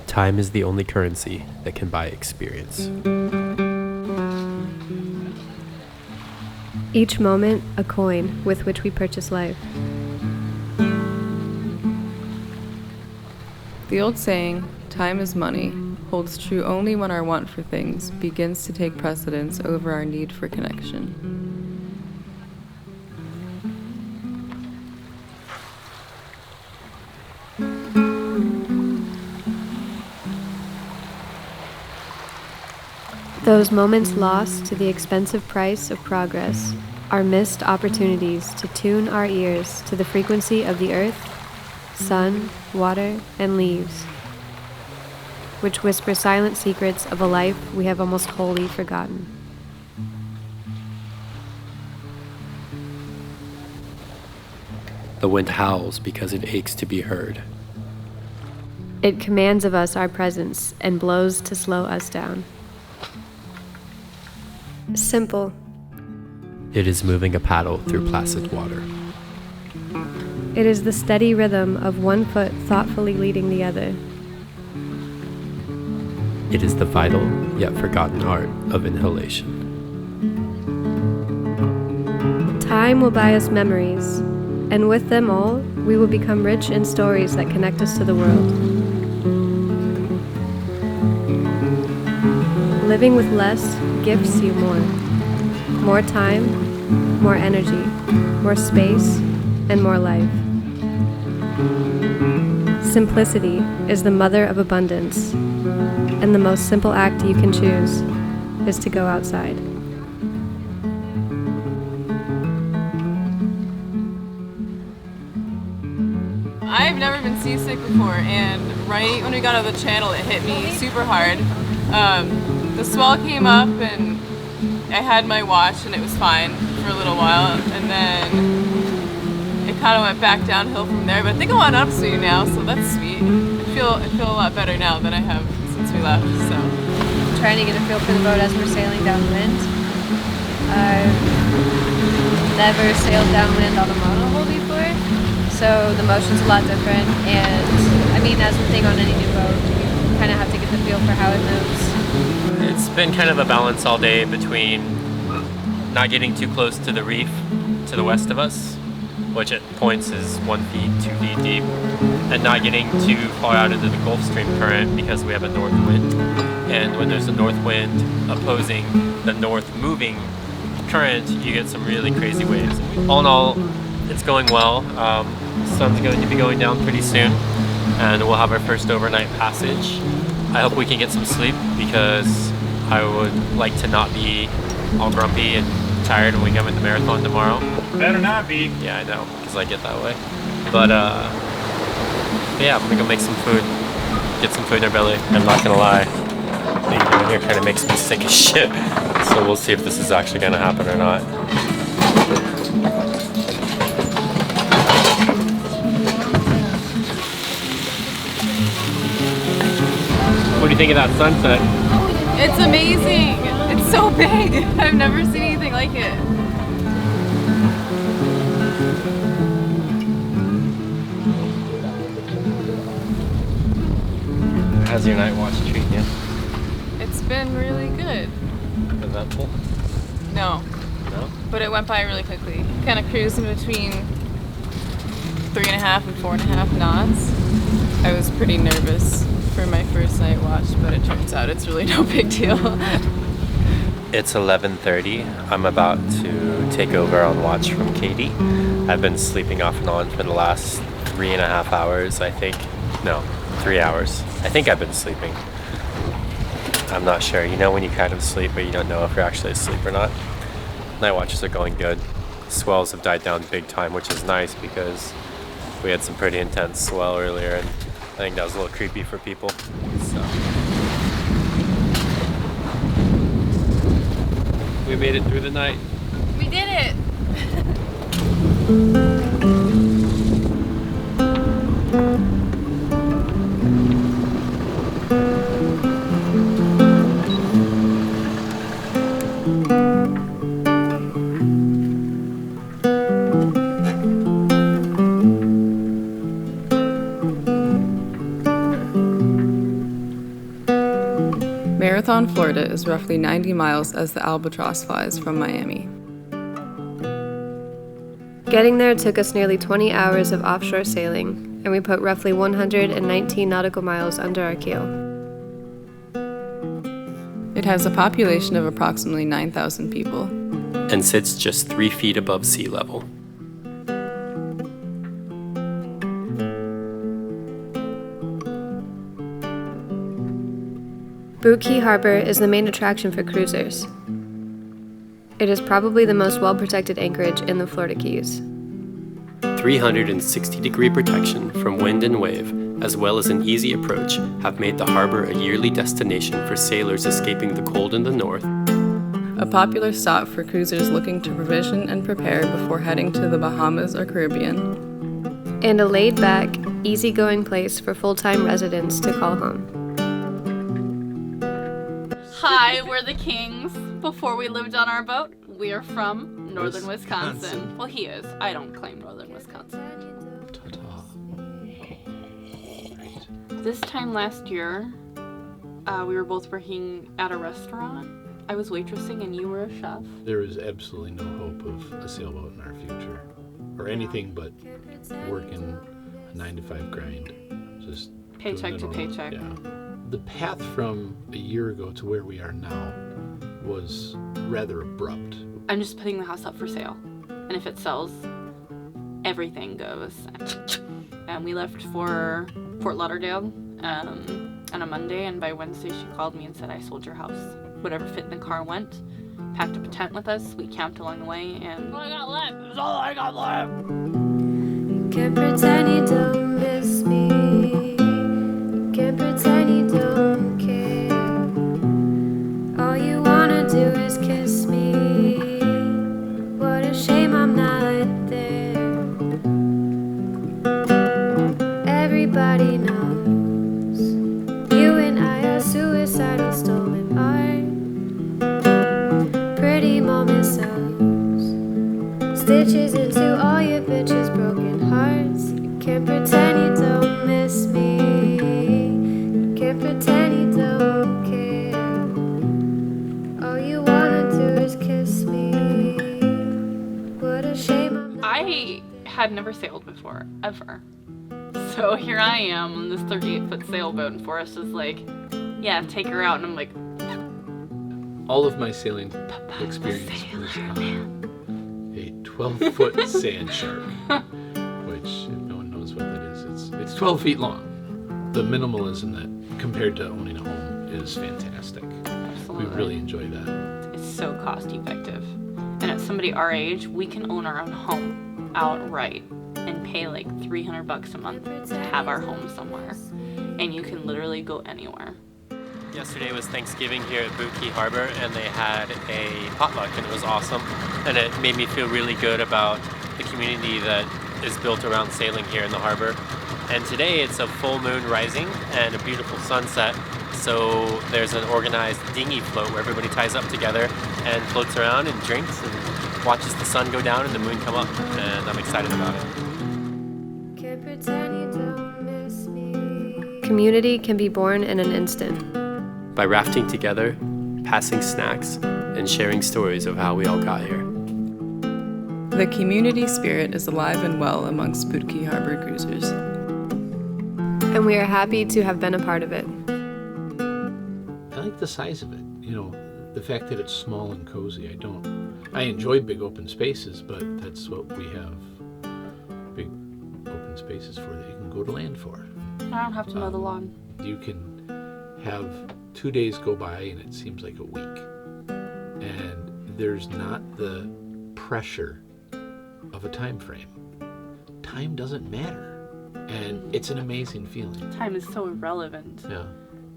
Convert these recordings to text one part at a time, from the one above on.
Time is the only currency that can buy experience. Each moment, a coin with which we purchase life. The old saying, time is money, holds true only when our want for things begins to take precedence over our need for connection. Those moments lost to the expensive price of progress are missed opportunities to tune our ears to the frequency of the earth, sun, water, and leaves, which whisper silent secrets of a life we have almost wholly forgotten. The wind howls because it aches to be heard. It commands of us our presence and blows to slow us down. Simple. It is moving a paddle through placid water. It is the steady rhythm of one foot thoughtfully leading the other. It is the vital yet forgotten art of inhalation. Time will buy us memories, and with them all, we will become rich in stories that connect us to the world. Living with less gifts you more. More time, more energy, more space, and more life. Simplicity is the mother of abundance, and the most simple act you can choose is to go outside. I've never been seasick before, and right when we got out of the channel, it hit me super hard. The swell came up, and I had my watch, and it was fine for a little while, and then it kind of went back downhill from there. But I think I'm on upswing now, so that's sweet. I feel a lot better now than I have since we left. So Trying to get a feel for the boat as we're sailing downwind. I've never sailed downwind on a monohull before, so the motion's a lot different. And I mean, as the thing on any new boat, you kind of have to get the feel for how it moves. It's been kind of a balance all day between not getting too close to the reef to the west of us, which at points is 1 feet, 2 feet deep, and not getting too far out into the Gulf Stream current because we have a north wind. And when there's a north wind opposing the north moving current, you get some really crazy waves. All in all, it's going well. Sun's going to be going down pretty soon, and we'll have our first overnight passage. I hope we can get some sleep because I would like to not be all grumpy and tired when we come in the marathon tomorrow. Better not be. Yeah, I know, because I get that way. But yeah, I'm gonna go make some food, get some food in our belly. I'm not gonna lie, being down here kind of makes me sick as shit. So we'll see if this is actually gonna happen or not. What do you think of that sunset? it's amazing. It's so big. I've never seen anything like it. How's your night watch treating you? It's been really good. Eventful? No, No? but it went by really quickly. Kind of cruising between 3.5 and 4.5 knots. I was pretty nervous for my first night watch, but it turns out it's really no big deal. It's 11:30. I'm about to take over on watch from Katie. I've been sleeping off and on for the last 3.5 hours, I think. No, 3 hours. I think I've been sleeping. I'm not sure. You know when you kind of sleep, but you don't know if you're actually asleep or not. Night watches are going good. Swells have died down big time, which is nice because we had some pretty intense swell earlier, and I think that was a little creepy for people. So we made it through the night. We did it! Downtown Florida is roughly 90 miles as the albatross flies from Miami. Getting there took us nearly 20 hours of offshore sailing, and we put roughly 119 nautical miles under our keel. It has a population of approximately 9,000 people. And sits just 3 feet above sea level. Boot Key Harbor is the main attraction for cruisers. It is probably the most well-protected anchorage in the Florida Keys. 360-degree protection from wind and wave, as well as an easy approach, have made the harbor a yearly destination for sailors escaping the cold in the north. A popular stop for cruisers looking to provision and prepare before heading to the Bahamas or Caribbean. And a laid-back, easygoing place for full-time residents to call home. Hi, we're the Kings. Before we lived on our boat, we are from northern Wisconsin. Well, he is. I don't claim northern Wisconsin. This time last year, we were both working at a restaurant. I was waitressing and you were a chef. There is absolutely no hope of a sailboat in our future, or anything but working a 9-to-5 grind. Just Paycheck to paycheck. Yeah. The path from a year ago to where we are now was rather abrupt. I'm just putting the house up for sale. And if it sells, everything goes. And we left for Fort Lauderdale on a Monday, and by Wednesday she called me and said, I sold your house. Whatever fit in the car went. Packed up a tent with us. We camped along the way, and all I got left is all I got left. Can't pretend you don't miss me. Can't pretend you don't care. All you wanna do is kiss me. What a shame I'm not there. Everybody knows you and I are suicidal, stolen art. Pretty moment sews stitches into all your bitches' broken hearts. Can't pretend you don't miss me. Can't pretend you don't care. All you wanna do is kiss me. What a shame I'm not I had never sailed before, ever. So here I am on this 38-foot sailboat, and Forrest is like, yeah, take her out. And I'm like, All of my sailing experience was on a 12-foot sand shark, which, if no one knows what that is, it's 12 feet long. The minimalism that, compared to owning a home, is fantastic. absolutely. We really enjoy that. It's so cost effective. And at somebody our age, we can own our own home outright and pay like $300 a month to have our home somewhere. And you can literally go anywhere. Yesterday was Thanksgiving here at Boot Key Harbor, and they had a potluck, and it was awesome. And it made me feel really good about the community that is built around sailing here in the harbor. And today it's a full moon rising and a beautiful sunset. So there's an organized dinghy float where everybody ties up together and floats around and drinks and watches the sun go down and the moon come up. And I'm excited about it. Can't pretend you don't miss me. Community can be born in an instant. By rafting together, passing snacks, and sharing stories of how we all got here. The community spirit is alive and well amongst Boot Key Harbor cruisers. And we are happy to have been a part of it. I like the size of it. You know, the fact that it's small and cozy. I enjoy big open spaces, but that's what we have big open spaces for that you can go to land for. I don't have to mow the lawn. You can have 2 days go by and it seems like a week. And there's not the pressure of a time frame. Time doesn't matter. And it's an amazing feeling. Time is so irrelevant. Yeah.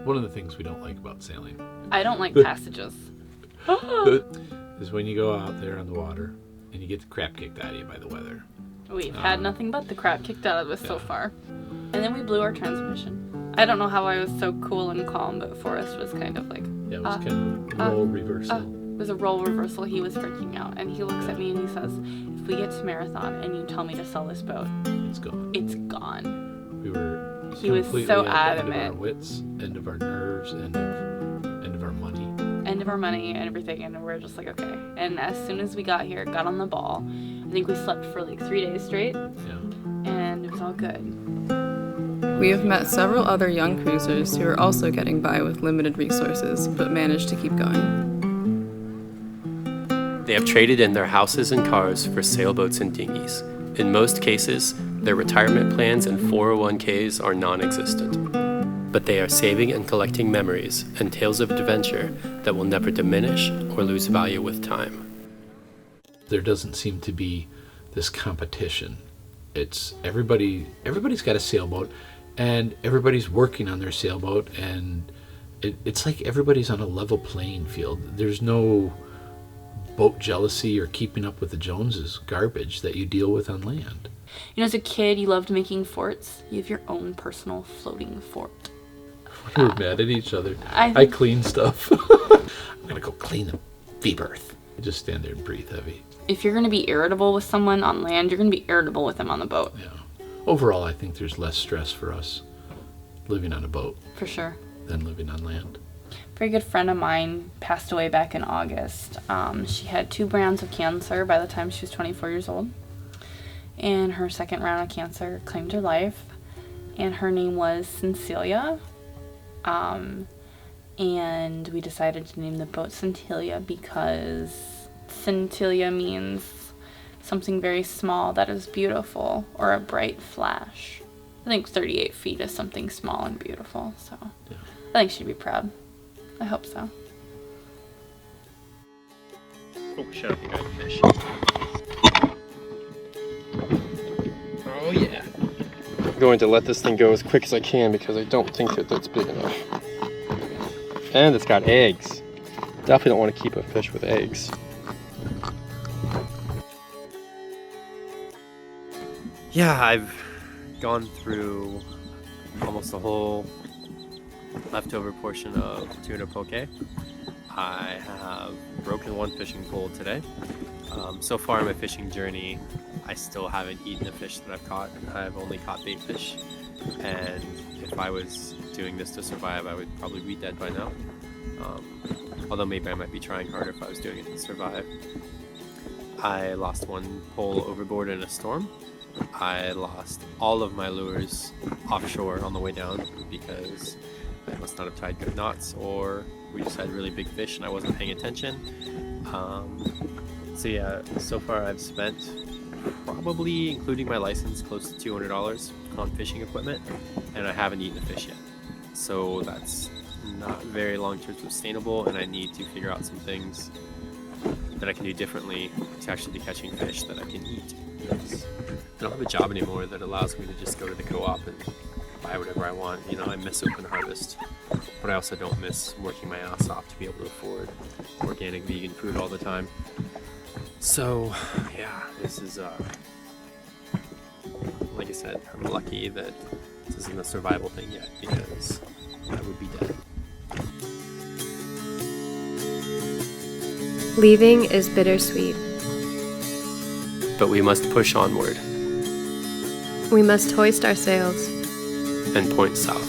One of the things we don't like about sailing I don't like passages. is when you go out there on the water and you get the crap kicked out of you by the weather. We've had nothing but the crap kicked out of us so Yeah. far. And then we blew our transmission. I don't know how I was so cool and calm, but Forrest was kind of like, Yeah, it was kind of a role reversal. it was a role reversal. He was freaking out. And he looks at me and he says, if we get to Marathon and you tell me to sell this boat, It's gone. it's gone. We were He was completely so at the end of our adamant. wits, end of our nerves, end of our money. of our money and everything, and we're just like, okay. And as soon as we got here, got on the ball, I think we slept for like 3 days straight, and it was all good. We have met several other young cruisers who are also getting by with limited resources, but managed to keep going. They have traded in their houses and cars for sailboats and dinghies. In most cases, their retirement plans and 401ks are non-existent. But they are saving and collecting memories and tales of adventure that will never diminish or lose value with time. There doesn't seem to be this competition. It's everybody's got a sailboat, and everybody's working on their sailboat, and it's like everybody's on a level playing field. There's no boat jealousy or keeping up with the Joneses garbage that you deal with on land. You know, as a kid, you loved making forts. You have your own personal floating fort. We're mad at each other. I clean stuff. I'm gonna go clean the V-berth. I just stand there and breathe heavy. If you're going to be irritable with someone on land, you're going to be irritable with them on the boat. Yeah. Overall, I think there's less stress for us living on a boat. For sure. Than living on land. A very good friend of mine passed away back in August. She had 2 rounds of cancer by the time she was 24 years old. And her second round of cancer claimed her life. And her name was Cecilia. And we decided to name the boat Centilia because Centilia means something very small that is beautiful, or a bright flash. I think 38 feet is something small and beautiful, so yeah. I think she'd be proud. I hope so. Oh, shut up, you guys fish. Oh yeah. I'm going to let this thing go as quick as I can because I don't think that that's big enough. And it's got eggs. Definitely don't want to keep a fish with eggs. Yeah, I've gone through almost the whole leftover portion of tuna poke. I have broken 1 fishing pole today. So far in my fishing journey, I still haven't eaten a fish that I've caught. I've only caught bait fish, and if I was doing this to survive, I would probably be dead by now. Although maybe I might be trying harder if I was doing it to survive. I lost 1 pole overboard in a storm. I lost all of my lures offshore on the way down because I must not have tied good knots, or we just had really big fish and I wasn't paying attention. So yeah, so far I've spent, probably including my license, close to $200 on fishing equipment, and I haven't eaten a fish yet. So that's not very long-term sustainable, and I need to figure out some things that I can do differently to actually be catching fish that I can eat. Because I don't have a job anymore that allows me to just go to the co-op and buy whatever I want. You know, I miss open harvest, but I also don't miss working my ass off to be able to afford organic vegan food all the time. So yeah, this is like I said, I'm lucky that this isn't a survival thing yet, because I would be dead. Leaving is bittersweet. But we must push onward We must hoist our sails. and point south.